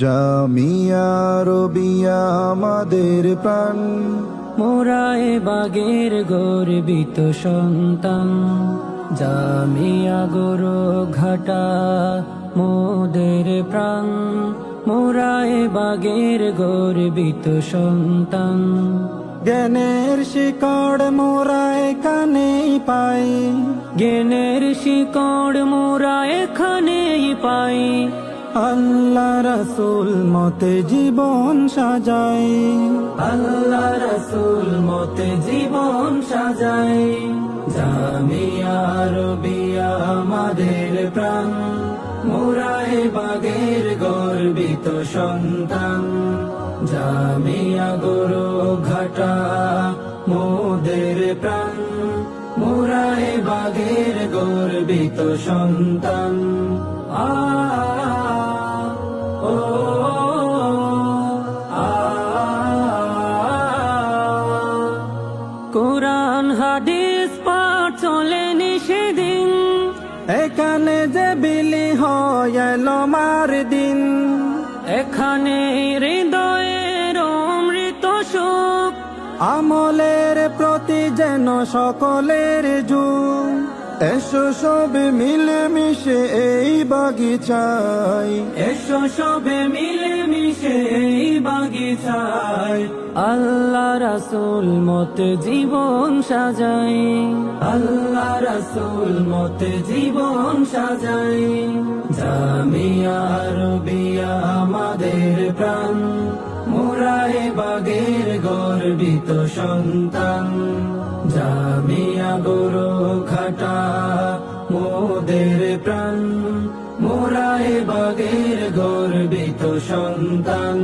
জামিয়া রবিয়া আমাদের প্রাণ, মোরায়ে বাগের গর্বিত সন্তান। জামিয়া ঘাটা মোদের প্রাণ, মোরায়ে বাগের গর্বিত সন্তান। জ্ঞানের শিকড় মোরা এখানেই পাই, জ্ঞানের শিকড় মোরা এখানেই পাই। আল্লাহ রাসূল মতে জীবন সাজাই, আল্লাহ রাসূল মতে জীবন সাজাই। জামিয়া রবিয়া আমাদের প্রাণ, মোরায়ে বাগের গর্বিত সন্তান। জামিয়া ঘাটা মোদের প্রাণ, মোরায়ে বাগের গর্বিত সন্তান। কোরআন হাদিস পাঠ চলেনি সেদিন, এখানে যে বিলি হয় এলো মার দিন। এখানে হৃদয়ের অমৃত সুখ, আমলের প্রতি যেন সকলের যুগ। এসো সবে মিলে মিশে এই বাগিচায়, এসো সবে মিলে মিশে এই বাগিচায়। আল্লাহ রাসূল মতে জীবন সাজাই, আল্লাহ রাসূল মতে জীবন সাজাই। জামিয়া রবিয়া আমাদের প্রাণ, মোরায়ে বাগের গর্বিত সন্তান। জামিয়া ঘাটা মোদের প্রাণ, মোরায়ে বাগের গর্বিত সন্তান।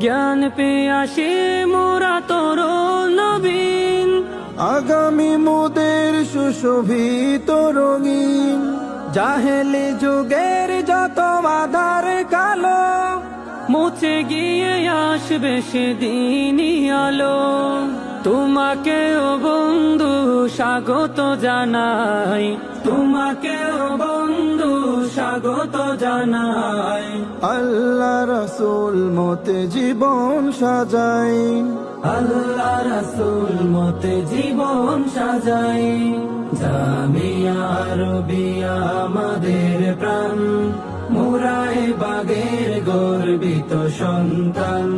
জ্ঞান পেয়াসে মোরা তরুণ নবীন, আগামী মোদের সুশোভিত রঙিন। জাহেলি যুগের যত আধার কালো, মুছে গিয়ে আসবে সেদিনই আলো। তোমাকে ও বন্ধু স্বাগত জানাই, তোমাকে ও বন্ধু স্বাগত জানাই। আল্লাহ রাসূল মতে জীবন সাজাই, আল্লাহ রাসূল মতে জীবন সাজাই। জামিয়া রবিয়া আমাদের প্রাণ, মোরায়ে বাগের গর্বিত সন্তান।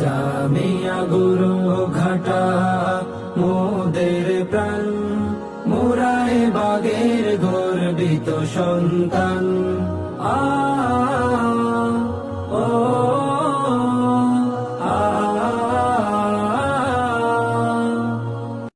জামিয়া ঘাটা মোদের প্রাণ, মোরায়ে বাগের গর্বিত সন্তান।